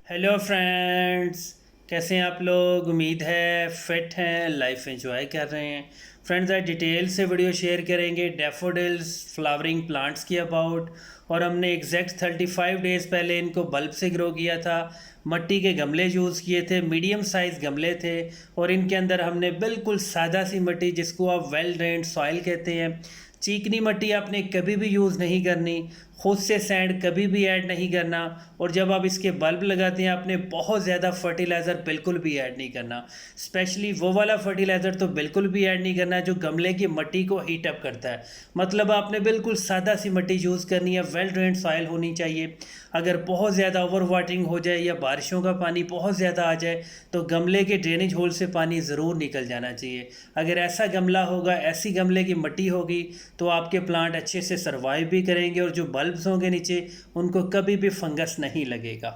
Hello friends, कैसे हैं आप लोग। उम्मीद है फिट हैं, लाइफ एंजॉय कर रहे हैं। फ्रेंड्स, आज डिटेल से वीडियो शेयर करेंगे डैफोडिल्स फ्लावरिंग प्लांट्स की अबाउट। और हमने एग्जैक्ट 35 डेज़ पहले इनको बल्ब से ग्रो किया था। मट्टी के गमले यूज़ किए थे, मीडियम साइज़ गमले थे। और इनके अंदर हमने बिल्कुल सादा सी मिट्टी, जिसको आप वेल ड्रेन्ड सॉइल कहते हैं, चिकनी मिट्टी आपने कभी भी यूज़ नहीं करनी। खुद से सैंड कभी भी ऐड नहीं करना। और जब आप इसके बल्ब लगाते हैं, आपने बहुत ज़्यादा फर्टिलाइज़र बिल्कुल भी ऐड नहीं करना। स्पेशली वो वाला फर्टिलाइज़र तो बिल्कुल भी ऐड नहीं करना जो गमले की मिट्टी को हीट अप करता है। मतलब आपने बिल्कुल सादा सी मिट्टी यूज़ करनी है, वेल ड्रेन्ड सॉइल होनी चाहिए। अगर बहुत ज़्यादा ओवर वाटरिंग हो जाए या बारिशों का पानी बहुत ज़्यादा आ जाए, तो गमले के ड्रेनेज होल से पानी ज़रूर निकल जाना चाहिए। अगर ऐसा गमला होगा, ऐसी गमले की मिट्टी होगी, तो आपके प्लांट अच्छे से सर्वाइव भी करेंगे और जो बल्ब्स होंगे नीचे, उनको कभी भी फंगस नहीं लगेगा।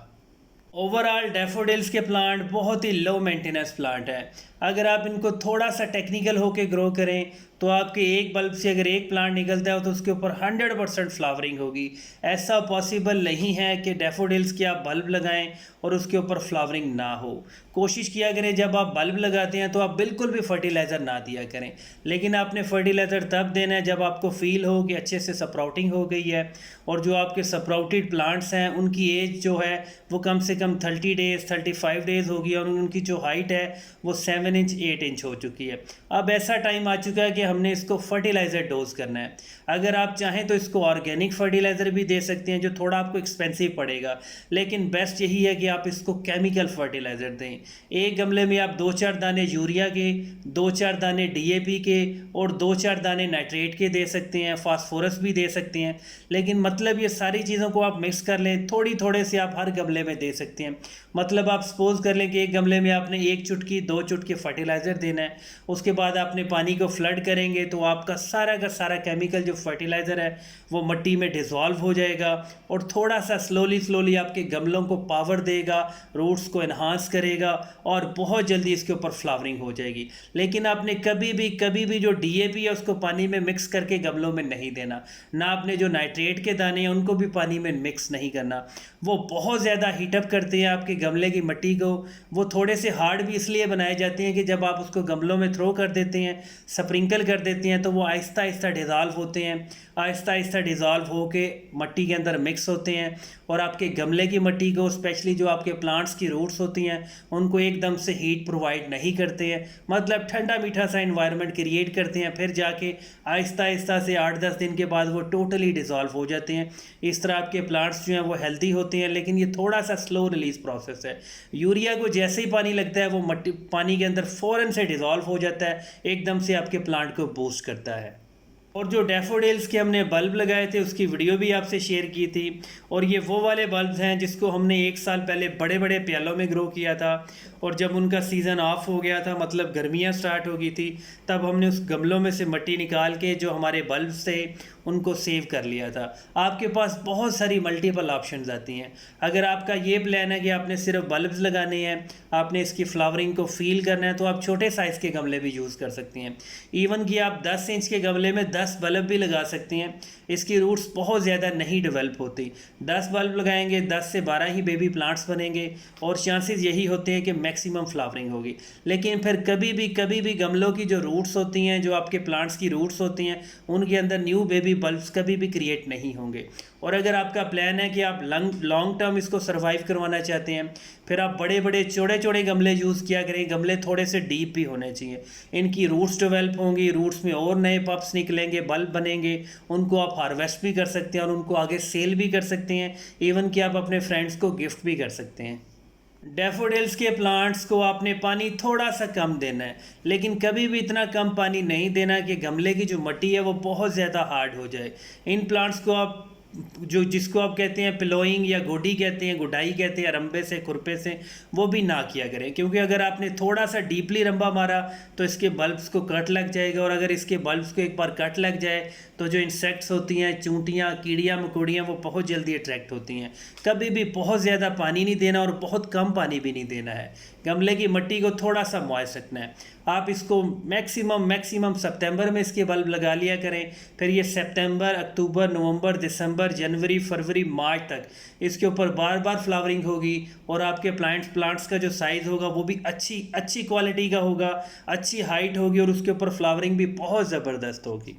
ओवरऑल डैफोडिल्स के प्लांट बहुत ही लो मेंटेनेंस प्लांट है। अगर आप इनको थोड़ा सा टेक्निकल होके ग्रो करें, तो आपके एक बल्ब से अगर एक प्लांट निकलता है, तो उसके ऊपर 100% फ्लावरिंग होगी। ऐसा पॉसिबल नहीं है कि डैफोडिल्स के आप बल्ब लगाएं और उसके ऊपर फ्लावरिंग ना हो। कोशिश किया करें जब आप बल्ब लगाते हैं तो आप बिल्कुल भी फर्टिलाइज़र ना दिया करें। लेकिन आपने फर्टिलाइज़र तब देना है जब आपको फील हो कि अच्छे से स्प्राउटिंग हो गई है। और जो आपके स्प्राउटेड प्लांट्स हैं, उनकी एज जो है वो कम से कम 30 डेज़ 35 डेज़ होगी, और उनकी जो हाइट है वो 7 इंच 8 इंच हो चुकी है। अब ऐसा टाइम आ चुका है कि हमने इसको फर्टिलाइज़र डोज करना है। अगर आप चाहें तो इसको ऑर्गेनिक फर्टिलाइज़र भी दे सकते हैं, जो थोड़ा आपको एक्सपेंसिव पड़ेगा। लेकिन बेस्ट यही है कि आप इसको केमिकल फर्टिलाइज़र दें। एक गमले में आप 2-4 दाने यूरिया के, 2-4 दाने डीएपी के और 2-4 दाने नाइट्रेट के दे सकते हैं। फास्फोरस भी दे सकते हैं। लेकिन मतलब ये सारी चीज़ों को आप मिक्स कर लें, थोड़ी थोड़े से आप हर गमले में दे सकते हैं। मतलब आप सपोज कर लें कि एक गमले में आपने 1 चुटकी 2 चुटकी फर्टिलाइज़र देना है। उसके बाद आपने पानी को फ्लड करेंगे, तो आपका सारा का सारा केमिकल जो फर्टिलाइज़र है वो मिट्टी में डिज़ोल्व हो जाएगा। और थोड़ा सा स्लोली स्लोली आपके गमलों को पावर देगा, रूट्स को इन्हांस करेगा, और बहुत जल्दी इसके ऊपर फ्लावरिंग हो जाएगी। लेकिन आपने कभी भी जो डीएपी है उसको पानी में मिक्स करके गमलों में नहीं देना। ना आपने जो नाइट्रेट के दाने हैं उनको भी पानी में मिक्स नहीं करना। वो बहुत ज़्यादा हीटअप करते हैं आपके गमले की मिट्टी को। वो थोड़े से हार्ड भी इसलिए बनाए जाते हैं कि जब आप उसको गमलों में थ्रो कर देते हैं, स्प्रिंकल कर देते हैं, तो वो आहिस्ता आहिस्ता डिज़ोल्व होते हैं। आहिस्ता आहिस्ता डिज़ोल्व होके मिट्टी के अंदर मिक्स होते हैं, और आपके गमले की मिट्टी को, स्पेशली जो आपके प्लांट्स की रूट्स होती हैं, उनको एकदम से हीट प्रोवाइड नहीं करते हैं। मतलब ठंडा मीठा सा इन्वायरमेंट क्रिएट करते हैं, फिर जाके आहिस्ता आहिस्ता से 8-10 दिन के बाद वो टोटली डिज़ोल्व हो जाते हैं। इस तरह आपके प्लांट्स जो हैं वो हेल्दी होते हैं। लेकिन ये थोड़ा सा स्लो रिलीज प्रोसेस है। यूरिया को जैसे ही पानी लगता है, वो मिट्टी पानी के अंदर फ़ौरन से डिज़ोल्व हो जाता है, एकदम से आपके प्लांट को बूस्ट करता है। और जो डैफोडिल्स के हमने बल्ब लगाए थे, उसकी वीडियो भी आपसे शेयर की थी। और ये वो वाले बल्ब हैं जिसको हमने 1 साल पहले बड़े बड़े प्यालों में ग्रो किया था। और जब उनका सीज़न ऑफ हो गया था, मतलब गर्मियाँ स्टार्ट हो गई थी, तब हमने उस गमलों में से मिट्टी निकाल के जो हमारे बल्ब थे उनको सेव कर लिया था। आपके पास बहुत सारी मल्टीपल ऑप्शंस आती हैं। अगर आपका ये प्लान है कि आपने सिर्फ बल्ब्स लगाने हैं, आपने इसकी फ्लावरिंग को फील करना है, तो आप छोटे साइज़ के गमले भी यूज़ कर सकते हैं। इवन कि आप 10 इंच के गमले में 10 बल्ब भी लगा सकते हैं। इसकी रूट्स बहुत ज़्यादा नहीं डेवलप होती। 10 बल्ब लगाएंगे, 10 से 12 ही बेबी प्लांट्स बनेंगे, और चांसेस यही होते हैं कि मैक्सिमम फ्लावरिंग होगी। लेकिन फिर कभी भी गमलों की जो रूट्स होती हैं, जो आपके प्लांट्स की रूट्स होती हैं, उनके अंदर न्यू बेबी बल्ब्स कभी भी क्रिएट नहीं होंगे। और अगर आपका प्लान है कि आप लॉन्ग टर्म इसको सर्वाइव करवाना चाहते हैं, फिर आप बड़े बड़े चौड़े चौड़े गमले यूज़ किया करें। गमले थोड़े से डीप भी होने चाहिए। इनकी रूट्स डेवलप होंगी, रूट्स में और नए पप्स निकलेंगे, बल्ब बनेंगे। उनको आप हार्वेस्ट भी कर सकते हैं और उनको आगे सेल भी कर सकते हैं। इवन कि आप अपने फ्रेंड्स को गिफ्ट भी कर सकते हैं। डैफोडिल्स के प्लांट्स को आपने पानी थोड़ा सा कम देना है, लेकिन कभी भी इतना कम पानी नहीं देना कि गमले की जो मिट्टी है वो बहुत ज़्यादा हार्ड हो जाए। इन प्लांट्स को आप जिसको आप कहते हैं प्लोइंग या गोडी कहते हैं, गुडाई कहते हैं, रंबे से खुरपे से, वो भी ना किया करें। क्योंकि अगर आपने थोड़ा सा डीपली रंबा मारा तो इसके बल्ब्स को कट लग जाएगा। और अगर इसके बल्ब्स को एक बार कट लग जाए तो जो इंसेक्ट्स होती हैं, चूंटियाँ, कीड़ियाँ मकोड़ियाँ, वो बहुत जल्दी अट्रैक्ट होती हैं। कभी भी बहुत ज़्यादा पानी नहीं देना और बहुत कम पानी भी नहीं देना है। गमले की मिट्टी को थोड़ा सा मॉइस्ट रखना है। आप इसको मैक्सिमम सितंबर में इसके बल्ब लगा लिया करें। फिर ये सितंबर, अक्टूबर, नवंबर, दिसंबर दिसंबर, जनवरी, फरवरी, मार्च तक इसके ऊपर बार बार फ्लावरिंग होगी और आपके प्लांट्स का जो साइज़ होगा वो भी अच्छी क्वालिटी का होगा, अच्छी हाइट होगी और उसके ऊपर फ्लावरिंग भी बहुत ज़बरदस्त होगी।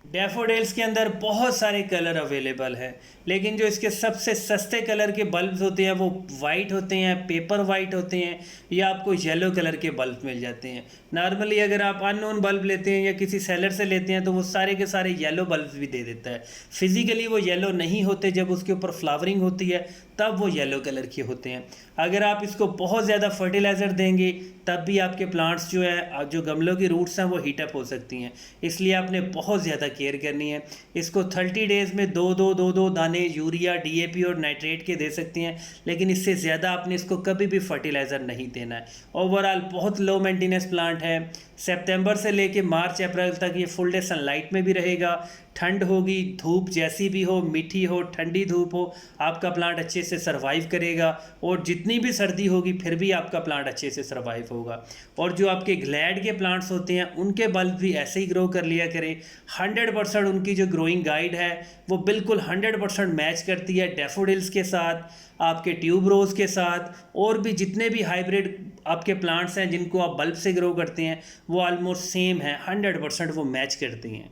डैफोडिल्स के अंदर बहुत सारे कलर अवेलेबल है, लेकिन जो इसके सबसे सस्ते कलर के बल्ब्स होते हैं वो वाइट होते हैं, पेपर वाइट होते हैं, या आपको येलो कलर के बल्ब मिल जाते हैं। नॉर्मली अगर आप अननोन बल्ब लेते हैं या किसी सेलर से लेते हैं तो वो सारे के सारे येलो बल्ब भी दे देता है। फिजिकली वो येलो नहीं होते, जब उसके ऊपर फ्लावरिंग होती है तब वो येलो कलर के होते हैं। अगर आप इसको बहुत ज़्यादा फर्टिलाइज़र देंगे तब भी आपके प्लांट्स जो है, जो गमलों की रूट्स हैं वो हीटअप हो सकती हैं, इसलिए आपने बहुत ज़्यादा केयर करनी है। इसको 30 डेज़ में दो दाने यूरिया, DAP और नाइट्रेट के दे सकते हैं, लेकिन इससे ज़्यादा आपने इसको कभी भी फर्टिलाइज़र नहीं देना है। ओवरऑल बहुत लो मेंटेनेंस प्लांट है। सितंबर से लेके मार्च अप्रैल तक ये फुल डे सनलाइट में भी रहेगा। ठंड होगी, धूप जैसी भी हो, मीठी हो, ठंडी धूप हो, आपका प्लांट अच्छे से सर्वाइव करेगा, और जितनी भी सर्दी होगी फिर भी आपका प्लांट अच्छे से सर्वाइव होगा। और जो आपके ग्लैड के प्लांट्स होते हैं उनके बल्ब भी ऐसे ही ग्रो कर लिया करें। 100% उनकी जो ग्रोइंग गाइड है वो बिल्कुल 100% मैच करती है डैफोडिल्स के साथ, आपके ट्यूब रोज़ के साथ, और भी जितने भी हाइब्रिड आपके प्लांट्स हैं जिनको आप बल्ब से ग्रो करते हैं वो ऑलमोस्ट सेम है, 100% वो मैच करती हैं।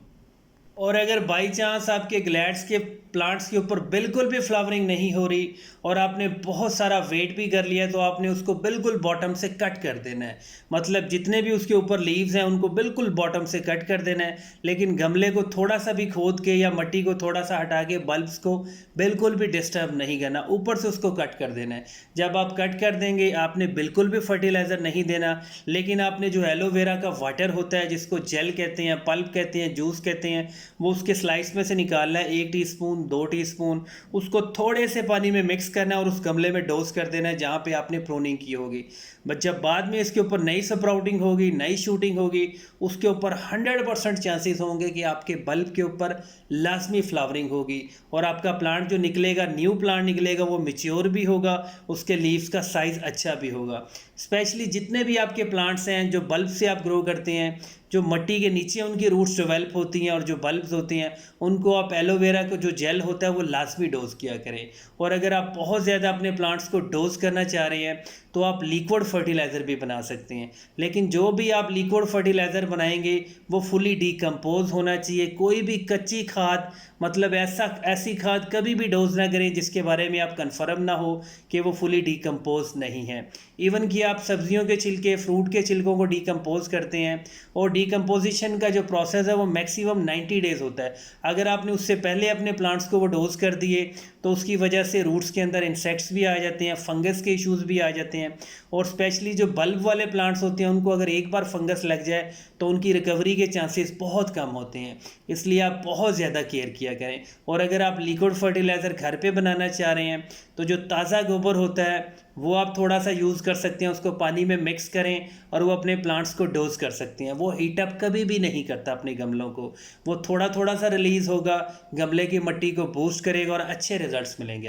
और अगर बाई चांस आपके ग्लैड्स के प्लांट्स के ऊपर बिल्कुल भी फ्लावरिंग नहीं हो रही और आपने बहुत सारा वेट भी कर लिया, तो आपने उसको बिल्कुल बॉटम से कट कर देना है। मतलब जितने भी उसके ऊपर लीव्स हैं उनको बिल्कुल बॉटम से कट कर देना है, लेकिन गमले को थोड़ा सा भी खोद के या मिट्टी को थोड़ा सा हटा के बल्ब्स को बिल्कुल भी डिस्टर्ब नहीं करना, ऊपर से उसको कट कर देना है। जब आप कट कर देंगे आपने बिल्कुल भी फर्टिलाइज़र नहीं देना, लेकिन आपने जो एलोवेरा का वाटर होता है, जिसको जेल कहते हैं, पल्प कहते हैं, जूस कहते हैं, वो उसके स्लाइस में से निकालना है, 1 टीस्पून 2 टीस्पून, उसको थोड़े से पानी में मिक्स करना है और उस गमले में डोज कर देना है जहाँ पे आपने प्रूनिंग की होगी। बट जब बाद में इसके ऊपर नई स्प्राउटिंग होगी, नई शूटिंग होगी, उसके ऊपर 100% चांसेस होंगे कि आपके बल्ब के ऊपर लाजमी फ्लावरिंग होगी, और आपका प्लांट जो निकलेगा, न्यू प्लांट निकलेगा, वो मैच्योर भी होगा, उसके लीव्स का साइज़ अच्छा भी होगा। स्पेशली जितने भी आपके प्लांट्स हैं जो बल्ब से आप ग्रो करते हैं, जो मिट्टी के नीचे उनकी रूट्स डेवलप होती हैं, और जो बल्ब्स होते हैं उनको आप एलोवेरा को जो जेल होता है वो लाजमी डोज किया करें। और अगर आप बहुत ज़्यादा अपने प्लांट्स को डोज करना चाह रहे हैं तो आप लिक्विड फर्टिलाइज़र भी बना सकते हैं, लेकिन जो भी आप लिक्विड फर्टिलाइज़र बनाएंगे वो फुली डिकम्पोज होना चाहिए। कोई भी कच्ची खाद, मतलब ऐसी खाद कभी भी डोज ना करें जिसके बारे में आप कंफर्म ना हो कि वो फुली डिकम्पोज नहीं है। इवन कि आप सब्जियों के छिलके, फ्रूट के छिलकों को डिकम्पोज करते हैं, और डिकम्पोजिशन का जो प्रोसेस है वो मैक्सिमम 90 डेज़ होता है। अगर आपने उससे पहले अपने प्लांट्स को वो डोज कर दिए तो उसकी वजह से रूट्स के अंदर इंसेक्ट्स भी आ जाते हैं, फंगस के इश्यूज़ भी आ जाते हैं, और स्पेशली जो बल्ब वाले प्लांट्स होते हैं उनको अगर एक बार फंगस लग जाए तो उनकी रिकवरी के चांसेस बहुत कम होते हैं। इसलिए आप बहुत ज़्यादा केयर किया करें। और अगर आप लिक्विड फर्टिलाइज़र घर पे बनाना चाह रहे हैं तो जो ताज़ा गोबर होता है वो आप थोड़ा सा यूज़ कर सकते हैं, उसको पानी में मिक्स करें और वो अपने प्लांट्स को डोज कर सकते हैं। वो हीटअप कभी भी नहीं करता अपने गमलों को, वो थोड़ा थोड़ा सा रिलीज़ होगा, गमले की मिट्टी को बूस्ट करेगा और अच्छे रिजल्ट्स मिलेंगे।